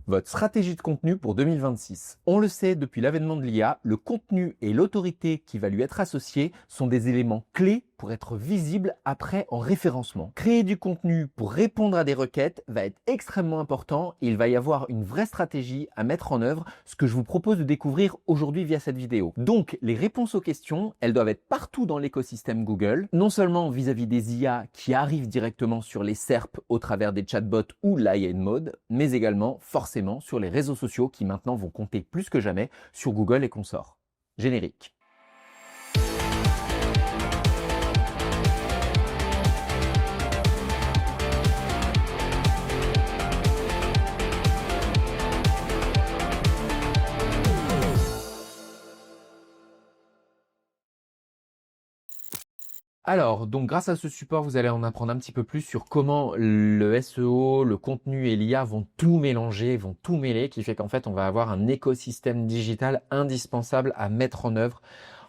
votre stratégie de contenu pour 2026. On le sait, depuis l'avènement de l'IA, le contenu et l'autorité qui va lui être associée sont des éléments clés pour être visible après en référencement. Créer du contenu pour répondre à des requêtes va être extrêmement important et il va y avoir une vraie stratégie à mettre en œuvre, ce que je vous propose de découvrir aujourd'hui via cette vidéo. Donc, les réponses aux questions, elles doivent être partout dans l'écosystème Google, non seulement vis-à-vis des IA qui arrivent directement sur les SERP au travers des chatbots ou l'IA Mode, mais également forcément sur les réseaux sociaux qui maintenant vont compter plus que jamais sur Google et consorts. Générique. Alors, donc grâce à ce support, vous allez en apprendre un petit peu plus sur comment le SEO, le contenu et l'IA vont tout mélanger, vont tout mêler, qui fait qu'en fait, on va avoir un écosystème digital indispensable à mettre en œuvre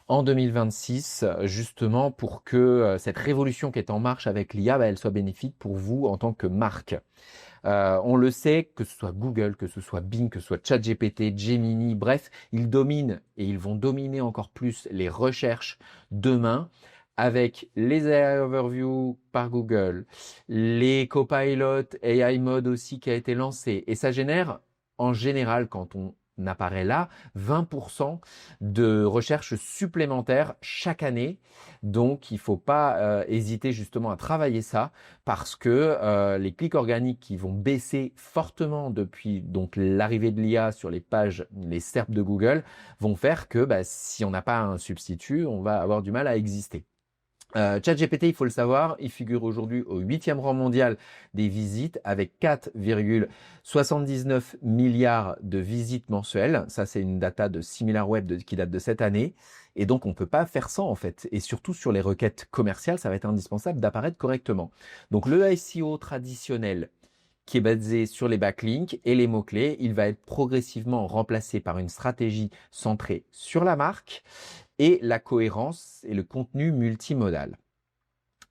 en 2026, justement pour que cette révolution qui est en marche avec l'IA, elle soit bénéfique pour vous en tant que marque. On le sait, que ce soit Google, que ce soit Bing, que ce soit ChatGPT, Gemini, bref, ils dominent et ils vont dominer encore plus les recherches demain avec les AI Overview par Google, les copilotes AI Mode aussi qui a été lancé. Et ça génère, en général, quand on apparaît là, 20% de recherches supplémentaires chaque année. Donc, il ne faut pas hésiter justement à travailler ça parce que les clics organiques qui vont baisser fortement depuis donc l'arrivée de l'IA sur les pages, les SERP de Google, vont faire que si on n'a pas un substitut, on va avoir du mal à exister. ChatGPT, il faut le savoir, il figure aujourd'hui au 8e rang mondial des visites avec 4,79 milliards de visites mensuelles. Ça, c'est une data de SimilarWeb qui date de cette année. Et donc, on ne peut pas faire sans en fait. Et surtout sur les requêtes commerciales, ça va être indispensable d'apparaître correctement. Donc, le SEO traditionnel qui est basé sur les backlinks et les mots-clés, il va être progressivement remplacé par une stratégie centrée sur la marque et la cohérence et le contenu multimodal.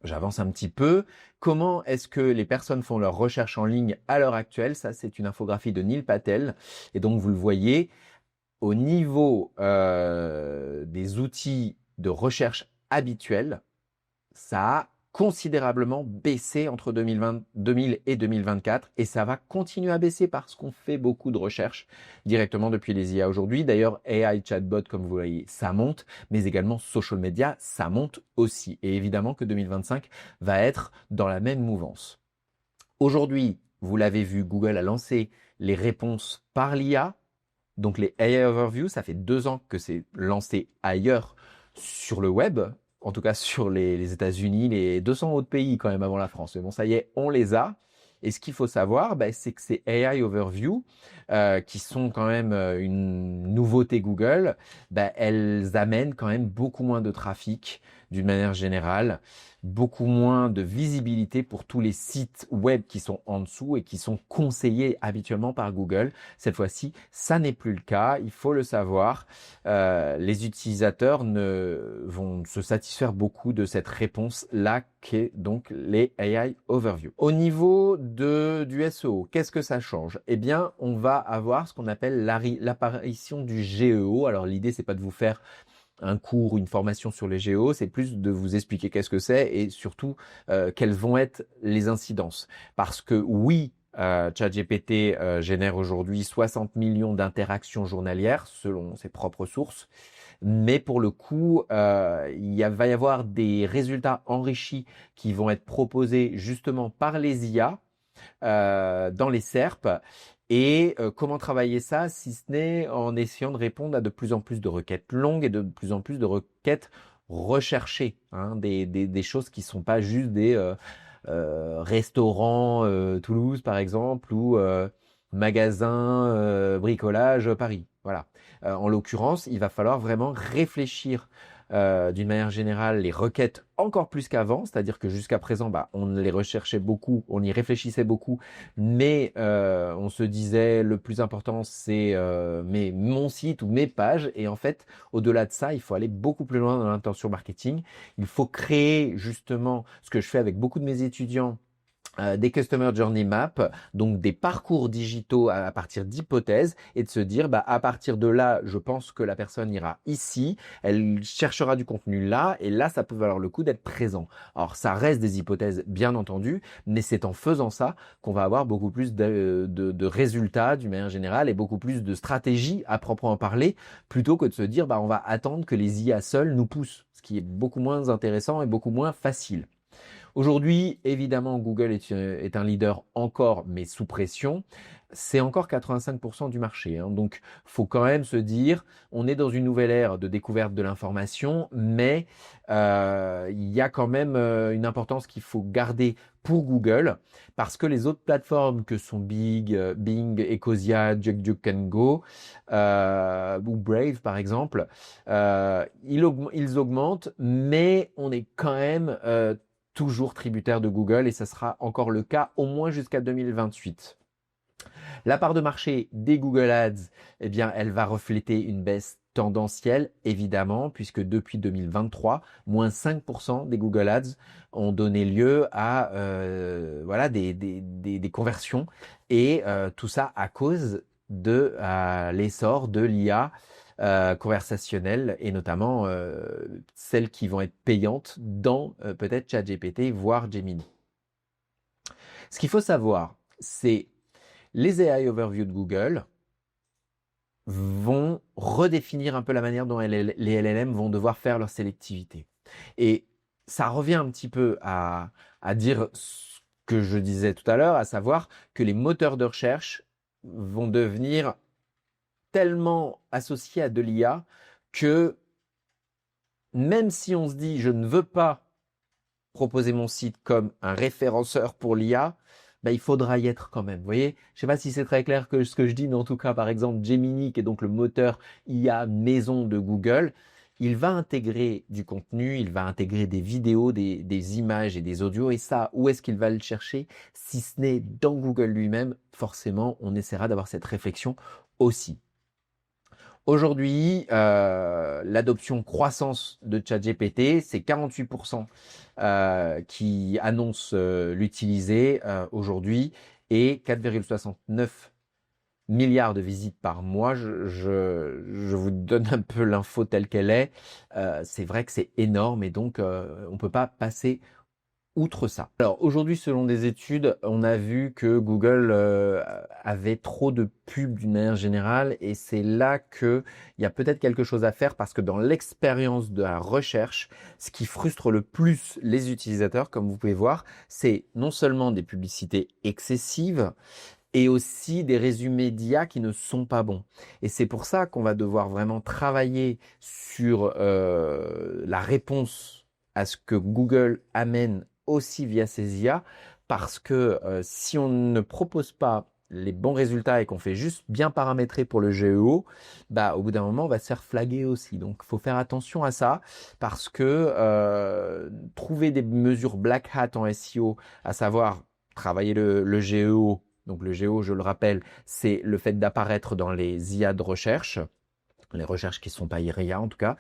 J'avance un petit peu. Comment est-ce que les personnes font leurs recherches en ligne à l'heure actuelle? Ça, c'est une infographie de Neil Patel. Et donc, vous le voyez, au niveau des outils de recherche habituels, ça a considérablement baissé entre 2000 et 2024 et ça va continuer à baisser parce qu'on fait beaucoup de recherches directement depuis les IA aujourd'hui. D'ailleurs, AI chatbot, comme vous voyez, ça monte, mais également social media, ça monte aussi. Et évidemment que 2025 va être dans la même mouvance. Aujourd'hui, vous l'avez vu, Google a lancé les réponses par l'IA, donc les AI Overview, ça fait 2 ans que c'est lancé ailleurs sur le web, en tout cas sur les États-Unis, les 200 autres pays quand même avant la France. Mais bon, ça y est, on les a. Et ce qu'il faut savoir, c'est que ces AI Overview, qui sont quand même une nouveauté Google, elles amènent quand même beaucoup moins de trafic d'une manière générale, beaucoup moins de visibilité pour tous les sites web qui sont en dessous et qui sont conseillés habituellement par Google. Cette fois-ci, ça n'est plus le cas, il faut le savoir. Les utilisateurs vont se satisfaire beaucoup de cette réponse-là qu'est donc les AI Overview. Au niveau du SEO, qu'est-ce que ça change? Eh bien, on va avoir ce qu'on appelle l'apparition du GEO. Alors l'idée, c'est pas de vous faire un cours ou une formation sur les GEO, c'est plus de vous expliquer qu'est-ce que c'est et surtout quelles vont être les incidences. Parce que oui, ChatGPT génère aujourd'hui 60 millions d'interactions journalières selon ses propres sources. Mais pour le coup, va y avoir des résultats enrichis qui vont être proposés justement par les IA dans les SERP. Et comment travailler ça si ce n'est en essayant de répondre à de plus en plus de requêtes longues et de plus en plus de requêtes recherchées, hein, des choses qui ne sont pas juste des restaurants Toulouse par exemple ou magasins bricolage Paris. Voilà. En l'occurrence, il va falloir vraiment réfléchir d'une manière générale les requêtes encore plus qu'avant, c'est-à-dire que jusqu'à présent, on les recherchait beaucoup, on y réfléchissait beaucoup, mais on se disait le plus important c'est mon site ou mes pages, et en fait, au-delà de ça, il faut aller beaucoup plus loin dans l'intention marketing. Il faut créer justement ce que je fais avec beaucoup de mes étudiants des Customer Journey Map, donc des parcours digitaux à partir d'hypothèses, et de se dire, à partir de là, je pense que la personne ira ici, elle cherchera du contenu là, et là, ça peut valoir le coup d'être présent. Alors, ça reste des hypothèses, bien entendu, mais c'est en faisant ça qu'on va avoir beaucoup plus de résultats d'une manière générale et beaucoup plus de stratégies à proprement parler, plutôt que de se dire, on va attendre que les IA seuls nous poussent, ce qui est beaucoup moins intéressant et beaucoup moins facile. Aujourd'hui, évidemment, Google est un leader encore, mais sous pression. C'est encore 85% du marché. Donc, faut quand même se dire, on est dans une nouvelle ère de découverte de l'information, mais il y a quand même une importance qu'il faut garder pour Google, parce que les autres plateformes que sont Bing, Ecosia, DuckDuckGo ou Brave par exemple, ils augmentent, mais on est quand même toujours tributaire de Google et ça sera encore le cas au moins jusqu'à 2028. La part de marché des Google Ads, eh bien, elle va refléter une baisse tendancielle, évidemment, puisque depuis 2023, moins 5% des Google Ads ont donné lieu à des conversions et tout ça à cause de l'essor de l'IA conversationnelles et notamment celles qui vont être payantes dans peut-être ChatGPT, voire Gemini. Ce qu'il faut savoir, c'est les AI Overview de Google vont redéfinir un peu la manière dont les LLM vont devoir faire leur sélectivité. Et ça revient un petit peu à dire ce que je disais tout à l'heure, à savoir que les moteurs de recherche vont devenir tellement associé à de l'IA que même si on se dit je ne veux pas proposer mon site comme un référenceur pour l'IA, il faudra y être quand même. Vous voyez, je ne sais pas si c'est très clair que ce que je dis, mais en tout cas, par exemple, Gemini, qui est donc le moteur IA maison de Google, il va intégrer du contenu, il va intégrer des vidéos, des images et des audios. Et ça, où est-ce qu'il va le chercher? Si ce n'est dans Google lui-même, forcément, on essaiera d'avoir cette réflexion aussi. Aujourd'hui, l'adoption croissance de ChatGPT, c'est 48% qui annoncent l'utiliser aujourd'hui et 4,69 milliards de visites par mois. Je vous donne un peu l'info telle qu'elle est. C'est vrai que c'est énorme et donc on ne peut pas passer outre ça. Alors aujourd'hui, selon des études, on a vu que Google avait trop de pubs d'une manière générale et c'est là qu'il y a peut-être quelque chose à faire parce que dans l'expérience de la recherche, ce qui frustre le plus les utilisateurs, comme vous pouvez voir, c'est non seulement des publicités excessives, et aussi des résumés d'IA qui ne sont pas bons. Et c'est pour ça qu'on va devoir vraiment travailler sur la réponse à ce que Google amène aussi via ses IA, parce que si on ne propose pas les bons résultats et qu'on fait juste bien paramétrer pour le GEO, au bout d'un moment, on va se faire flaguer aussi. Donc, il faut faire attention à ça parce que trouver des mesures black hat en SEO, à savoir travailler le GEO. Donc, le GEO, je le rappelle, c'est le fait d'apparaître dans les IA de recherche. Les recherches qui ne sont pas IA en tout cas,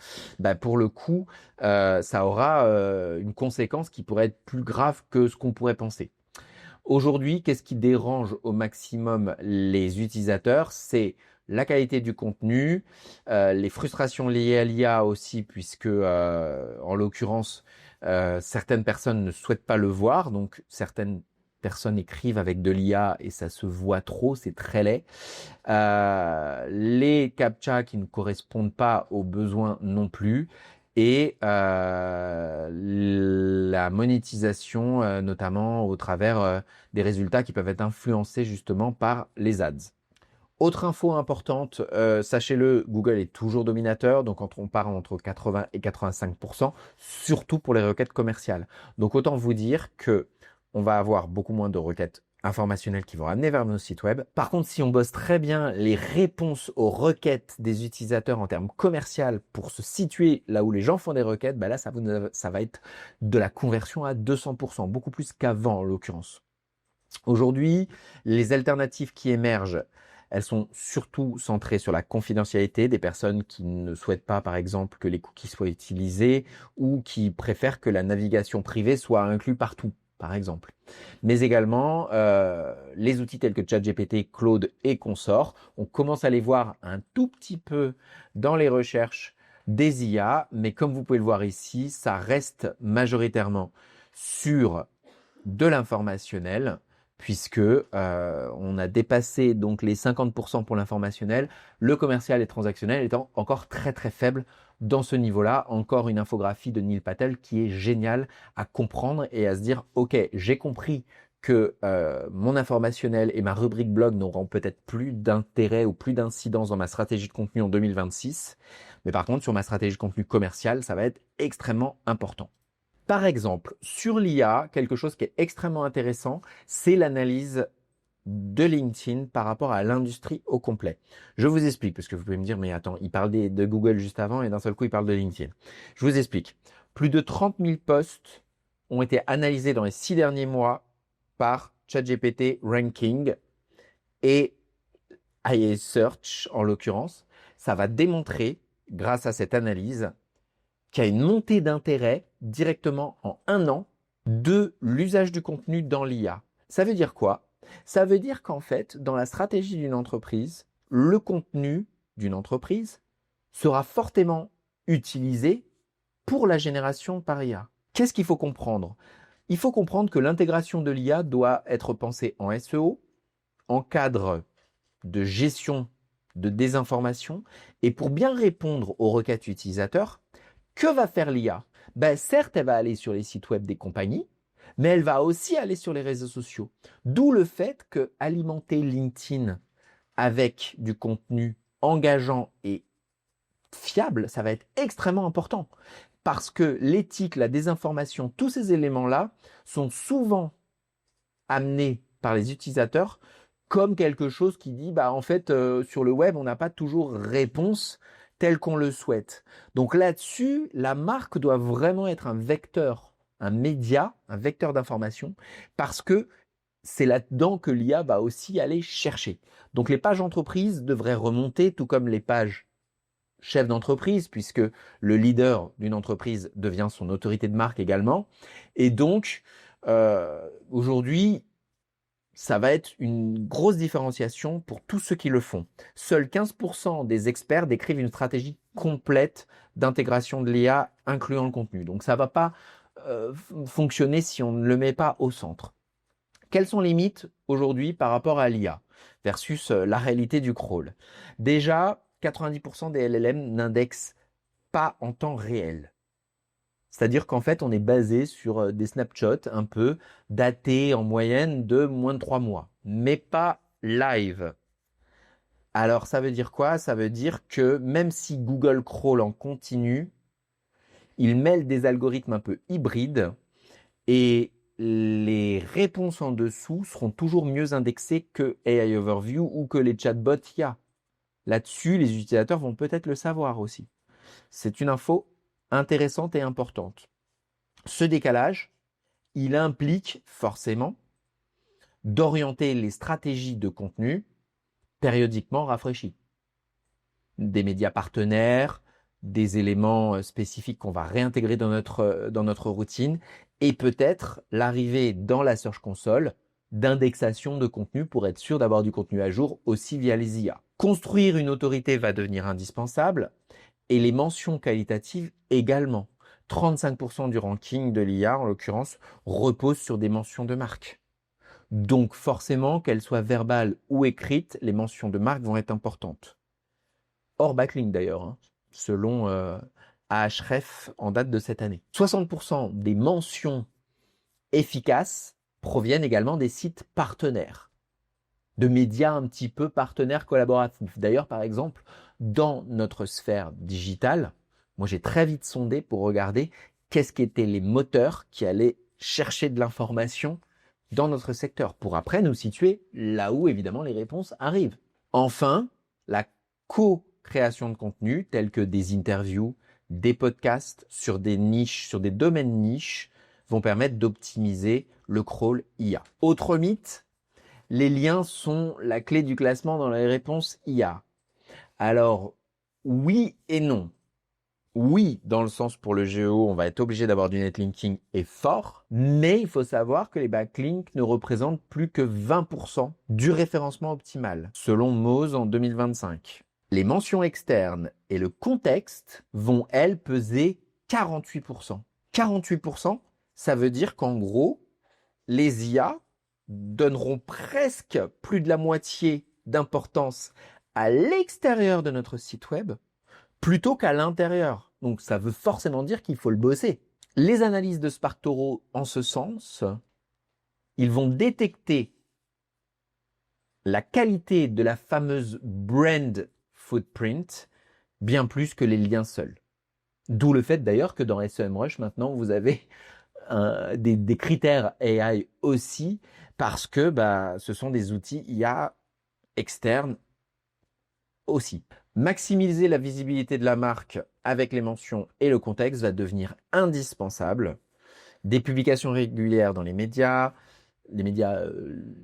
pour le coup, ça aura une conséquence qui pourrait être plus grave que ce qu'on pourrait penser. Aujourd'hui, qu'est-ce qui dérange au maximum les utilisateurs? C'est la qualité du contenu, les frustrations liées à l'IA aussi, puisque en l'occurrence, certaines personnes ne souhaitent pas le voir, donc certaines personnes écrivent avec de l'IA et ça se voit trop, c'est très laid. Les CAPTCHA qui ne correspondent pas aux besoins non plus et la monétisation notamment au travers des résultats qui peuvent être influencés justement par les ads. Autre info importante, sachez-le, Google est toujours dominateur, donc quand on parle entre 80 et 85%, surtout pour les requêtes commerciales. Donc autant vous dire que on va avoir beaucoup moins de requêtes informationnels qui vont amener vers nos sites web. Par contre, si on bosse très bien les réponses aux requêtes des utilisateurs en termes commerciaux pour se situer là où les gens font des requêtes, là, ça va être de la conversion à 200%, beaucoup plus qu'avant en l'occurrence. Aujourd'hui, les alternatives qui émergent, elles sont surtout centrées sur la confidentialité des personnes qui ne souhaitent pas, par exemple, que les cookies soient utilisés ou qui préfèrent que la navigation privée soit inclue partout. par exemple. Mais également, les outils tels que ChatGPT, Claude et consorts, on commence à les voir un tout petit peu dans les recherches des IA, mais comme vous pouvez le voir ici, ça reste majoritairement sur de l'informationnel, puisque on a dépassé donc les 50% pour l'informationnel, le commercial et transactionnel étant encore très très faible dans ce niveau-là. Encore une infographie de Neil Patel qui est géniale à comprendre et à se dire, ok, j'ai compris que mon informationnel et ma rubrique blog n'auront peut-être plus d'intérêt ou plus d'incidence dans ma stratégie de contenu en 2026, mais par contre sur ma stratégie de contenu commercial, ça va être extrêmement important. Par exemple, sur l'IA, quelque chose qui est extrêmement intéressant, c'est l'analyse de LinkedIn par rapport à l'industrie au complet. Je vous explique, parce que vous pouvez me dire, mais attends, il parle de Google juste avant et d'un seul coup, il parle de LinkedIn. Je vous explique. Plus de 30 000 posts ont été analysés dans les 6 derniers mois par ChatGPT Ranking et IA Search, en l'occurrence. Ça va démontrer, grâce à cette analyse, qu'il y a une montée d'intérêt directement en 1 an de l'usage du contenu dans l'IA. Ça veut dire quoi? Ça veut dire qu'en fait, dans la stratégie d'une entreprise, le contenu d'une entreprise sera fortement utilisé pour la génération par IA. Qu'est-ce qu'il faut comprendre? Il faut comprendre que l'intégration de l'IA doit être pensée en SEO, en cadre de gestion de désinformation, et pour bien répondre aux requêtes utilisateurs, que va faire l'IA? Certes, elle va aller sur les sites web des compagnies, mais elle va aussi aller sur les réseaux sociaux. D'où le fait que alimenter LinkedIn avec du contenu engageant et fiable, ça va être extrêmement important. Parce que l'éthique, la désinformation, tous ces éléments-là sont souvent amenés par les utilisateurs comme quelque chose qui dit, en fait, sur le web, on n'a pas toujours réponse telle qu'on le souhaite. Donc là-dessus, la marque doit vraiment être un vecteur, un média, un vecteur d'information, parce que c'est là-dedans que l'IA va aussi aller chercher. Donc les pages entreprises devraient remonter, tout comme les pages chef d'entreprise, puisque le leader d'une entreprise devient son autorité de marque également. Et donc, aujourd'hui, ça va être une grosse différenciation pour tous ceux qui le font. Seuls 15% des experts décrivent une stratégie complète d'intégration de l'IA, incluant le contenu. Donc ça ne va pas fonctionner si on ne le met pas au centre. Quels sont les mythes aujourd'hui par rapport à l'IA versus la réalité du crawl? Déjà, 90% des LLM n'indexent pas en temps réel. C'est-à-dire qu'en fait, on est basé sur des snapshots un peu datés en moyenne de moins de 3 mois, mais pas live. Alors, ça veut dire quoi? Ça veut dire que même si Google crawl en continu, il mêle des algorithmes un peu hybrides et les réponses en dessous seront toujours mieux indexées que AI Overview ou que les chatbots IA. Là-dessus, les utilisateurs vont peut-être le savoir aussi. C'est une info intéressante et importante. Ce décalage, il implique forcément d'orienter les stratégies de contenu périodiquement rafraîchies. Des médias partenaires, des éléments spécifiques qu'on va réintégrer dans notre routine et peut-être l'arrivée dans la Search Console d'indexation de contenu pour être sûr d'avoir du contenu à jour aussi via les IA. Construire une autorité va devenir indispensable et les mentions qualitatives également. 35% du ranking de l'IA, en l'occurrence, repose sur des mentions de marque. Donc forcément, qu'elles soient verbales ou écrites, les mentions de marque vont être importantes. Hors backlink d'ailleurs, selon Ahref en date de cette année. 60% des mentions efficaces proviennent également des sites partenaires, de médias un petit peu partenaires collaboratifs. D'ailleurs, par exemple, dans notre sphère digitale, moi j'ai très vite sondé pour regarder qu'est-ce qu'étaient les moteurs qui allaient chercher de l'information dans notre secteur, pour après nous situer là où évidemment les réponses arrivent. Enfin, la co-création de contenu tels que des interviews, des podcasts sur des niches, sur des domaines niches, vont permettre d'optimiser le crawl IA. Autre mythe, les liens sont la clé du classement dans les réponses IA. Alors, oui et non. Oui, dans le sens pour le GEO, on va être obligé d'avoir du netlinking et fort, mais il faut savoir que les backlinks ne représentent plus que 20% du référencement optimal, selon Moz en 2025. Les mentions externes et le contexte vont, elles, peser 48%. 48%, ça veut dire qu'en gros, les IA donneront presque plus de la moitié d'importance à l'extérieur de notre site web plutôt qu'à l'intérieur. Donc ça veut forcément dire qu'il faut le bosser. Les analyses de SparkToro, en ce sens, ils vont détecter la qualité de la fameuse brand footprint bien plus que les liens seuls. D'où le fait d'ailleurs que dans SEMrush, maintenant, vous avez des critères AI aussi, parce que ce sont des outils IA externes aussi. Maximiser la visibilité de la marque avec les mentions et le contexte va devenir indispensable. Des publications régulières dans les médias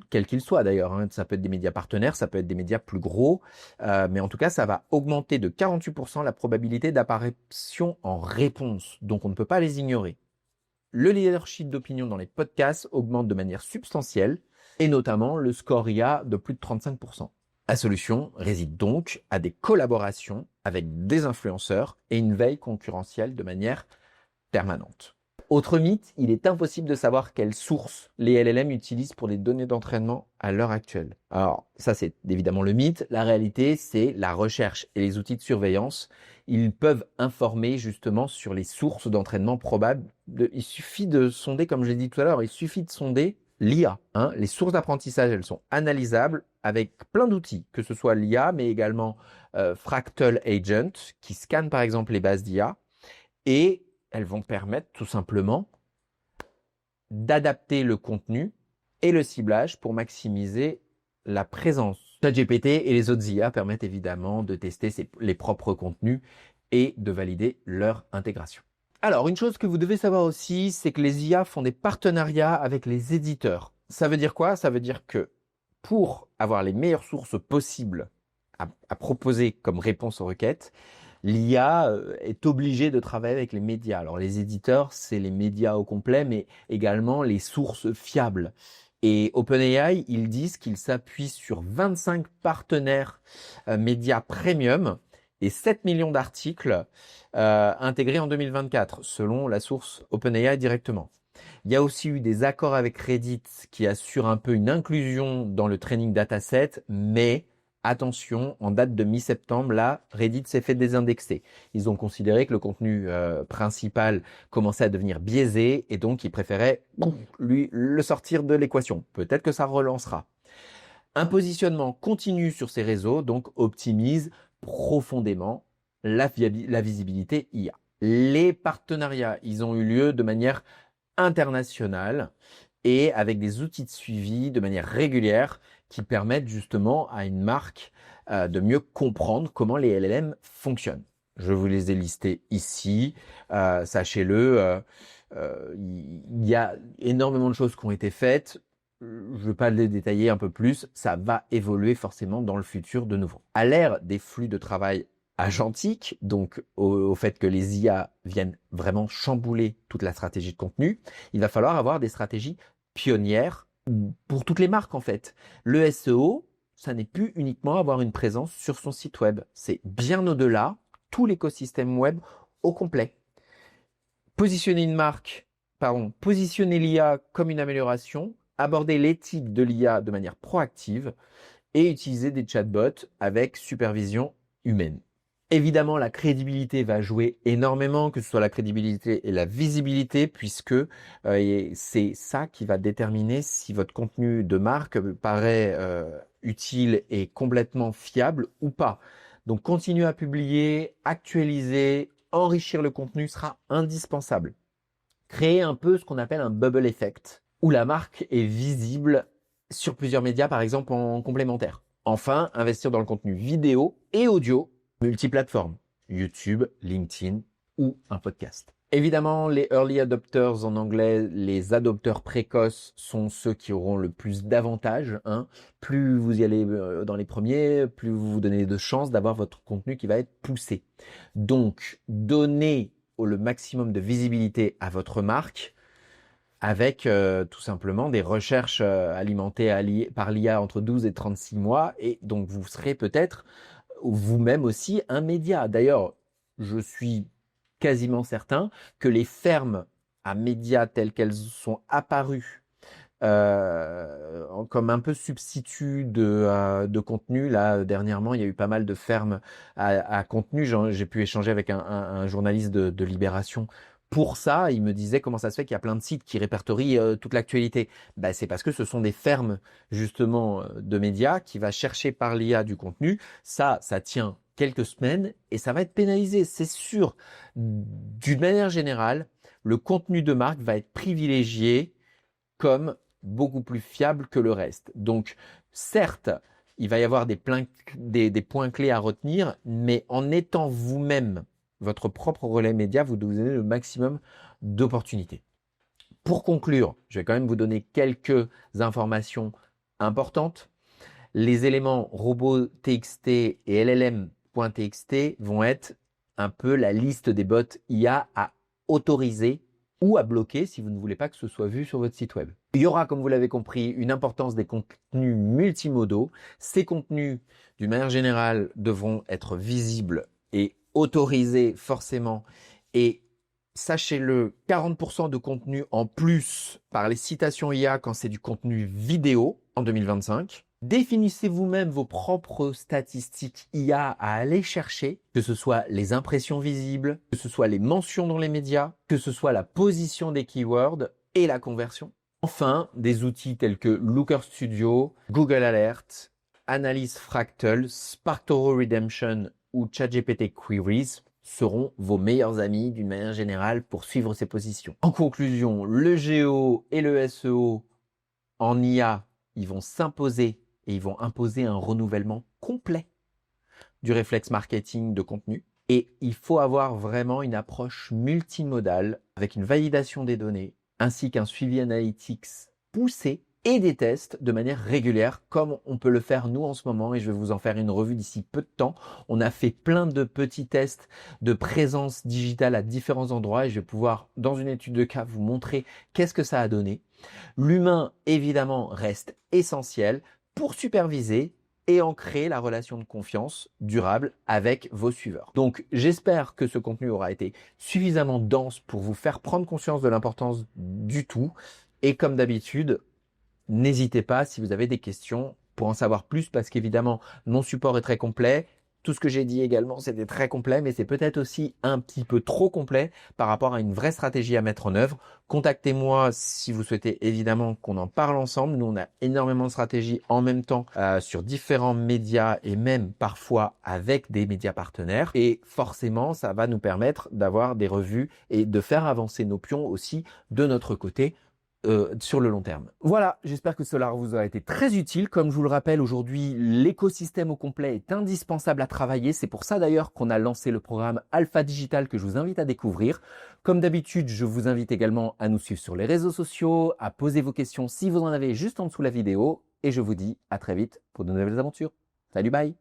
quels qu'ils soient d'ailleurs, hein. Ça peut être des médias partenaires, ça peut être des médias plus gros, mais en tout cas, ça va augmenter de 48% la probabilité d'apparition en réponse, donc on ne peut pas les ignorer. Le leadership d'opinion dans les podcasts augmente de manière substantielle, et notamment le score IA de plus de 35%. La solution réside donc à des collaborations avec des influenceurs et une veille concurrentielle de manière permanente. Autre mythe, il est impossible de savoir quelles sources les LLM utilisent pour les données d'entraînement à l'heure actuelle. Alors, ça c'est évidemment le mythe. La réalité, c'est la recherche et les outils de surveillance. Ils peuvent informer justement sur les sources d'entraînement probables. Il suffit de sonder, comme je l'ai dit tout à l'heure, il suffit de sonder l'IA. Les sources d'apprentissage, elles sont analysables avec plein d'outils, que ce soit l'IA, mais également Fractal Agent, qui scanne par exemple les bases d'IA, et elles vont permettre tout simplement d'adapter le contenu et le ciblage pour maximiser la présence. ChatGPT et les autres IA permettent évidemment de tester les propres contenus et de valider leur intégration. Alors, une chose que vous devez savoir aussi, c'est que les IA font des partenariats avec les éditeurs. Ça veut dire quoi? Ça veut dire que pour avoir les meilleures sources possibles à proposer comme réponse aux requêtes, l'IA est obligée de travailler avec les médias. Alors les éditeurs, c'est les médias au complet, mais également les sources fiables. Et OpenAI, ils disent qu'ils s'appuient sur 25 partenaires médias premium et 7 millions d'articles intégrés en 2024, selon la source OpenAI directement. Il y a aussi eu des accords avec Reddit qui assurent un peu une inclusion dans le training dataset, mais attention, en date de mi-septembre, là, Reddit s'est fait désindexer. Ils ont considéré que le contenu principal commençait à devenir biaisé et donc ils préféraient lui le sortir de l'équation. Peut-être que ça relancera. Un positionnement continu sur ces réseaux, donc optimise profondément la visibilité IA. Les partenariats, ils ont eu lieu de manière internationale et avec des outils de suivi de manière régulière qui permettent justement à une marque de mieux comprendre comment les LLM fonctionnent. Je vous les ai listés ici. Sachez-le, il y a énormément de choses qui ont été faites. Je ne veux pas les détailler un peu plus. Ça va évoluer forcément dans le futur de nouveau. À l'ère des flux de travail agentique, donc au fait que les IA viennent vraiment chambouler toute la stratégie de contenu, il va falloir avoir des stratégies pionnières pour toutes les marques en fait. Le SEO, ça n'est plus uniquement avoir une présence sur son site web, c'est bien au-delà, tout l'écosystème web au complet. Positionner l'IA comme une amélioration, aborder l'éthique de l'IA de manière proactive et utiliser des chatbots avec supervision humaine. Évidemment, la crédibilité va jouer énormément, que ce soit la crédibilité et la visibilité, puisque c'est ça qui va déterminer si votre contenu de marque paraît utile et complètement fiable ou pas. Donc, continuer à publier, actualiser, enrichir le contenu sera indispensable. Créer un peu ce qu'on appelle un bubble effect, où la marque est visible sur plusieurs médias, par exemple en complémentaire. Enfin, investir dans le contenu vidéo et audio multiplateforme, YouTube, LinkedIn ou un podcast. Évidemment, les early adopters en anglais, les adopteurs précoces sont ceux qui auront le plus d'avantages, hein. Plus vous y allez dans les premiers, plus vous vous donnez de chances d'avoir votre contenu qui va être poussé. Donc, donnez le maximum de visibilité à votre marque avec tout simplement des recherches alimentées par l'IA entre 12 et 36 mois. Et donc, vous serez peut-être vous-même aussi un média. D'ailleurs, je suis quasiment certain que les fermes à médias telles qu'elles sont apparues comme un peu substitut de contenu. Là, dernièrement, il y a eu pas mal de fermes à contenu. J'ai pu échanger avec un journaliste de Libération pour ça. Il me disait comment ça se fait qu'il y a plein de sites qui répertorient toute l'actualité. Ben, c'est parce que ce sont des fermes justement de médias qui va chercher par l'IA du contenu. Ça tient quelques semaines et ça va être pénalisé, c'est sûr. D'une manière générale, le contenu de marque va être privilégié comme beaucoup plus fiable que le reste. Donc, certes, il va y avoir des points clés à retenir, mais en étant vous-même votre propre relais média, vous devez donner le maximum d'opportunités. Pour conclure, je vais quand même vous donner quelques informations importantes. Les éléments robots.txt et llm.txt vont être un peu la liste des bots IA à autoriser ou à bloquer si vous ne voulez pas que ce soit vu sur votre site web. Il y aura, comme vous l'avez compris, une importance des contenus multimodaux. Ces contenus, d'une manière générale, devront être visibles et autorisés forcément. Et sachez-le, 40% de contenu en plus par les citations IA quand c'est du contenu vidéo en 2025. Définissez vous-même vos propres statistiques IA à aller chercher, que ce soit les impressions visibles, que ce soit les mentions dans les médias, que ce soit la position des keywords et la conversion. Enfin, des outils tels que Looker Studio, Google Alert, Analyse Fractal, SparkToro Redemption ou ChatGPT Queries seront vos meilleurs amis d'une manière générale pour suivre ces positions. En conclusion, le GEO et le SEO en IA, ils vont s'imposer et ils vont imposer un renouvellement complet du réflexe marketing de contenu. Et il faut avoir vraiment une approche multimodale avec une validation des données ainsi qu'un suivi analytics poussé et des tests de manière régulière comme on peut le faire nous en ce moment et je vais vous en faire une revue d'ici peu de temps. On a fait plein de petits tests de présence digitale à différents endroits et je vais pouvoir dans une étude de cas vous montrer qu'est-ce que ça a donné. L'humain évidemment reste essentiel pour superviser et ancrer la relation de confiance durable avec vos suiveurs. Donc j'espère que ce contenu aura été suffisamment dense pour vous faire prendre conscience de l'importance du tout. Et comme d'habitude, n'hésitez pas si vous avez des questions pour en savoir plus parce qu'évidemment mon support est très complet. Tout ce que j'ai dit également, c'était très complet, mais c'est peut-être aussi un petit peu trop complet par rapport à une vraie stratégie à mettre en œuvre. Contactez-moi si vous souhaitez évidemment qu'on en parle ensemble. Nous, on a énormément de stratégies en même temps sur différents médias et même parfois avec des médias partenaires. Et forcément, ça va nous permettre d'avoir des revues et de faire avancer nos pions aussi de notre côté. Sur le long terme. Voilà, j'espère que cela vous aura été très utile. Comme je vous le rappelle, aujourd'hui, l'écosystème au complet est indispensable à travailler. C'est pour ça d'ailleurs qu'on a lancé le programme Alpha Digital que je vous invite à découvrir. Comme d'habitude, je vous invite également à nous suivre sur les réseaux sociaux, à poser vos questions si vous en avez juste en dessous de la vidéo. Et je vous dis à très vite pour de nouvelles aventures. Salut, bye!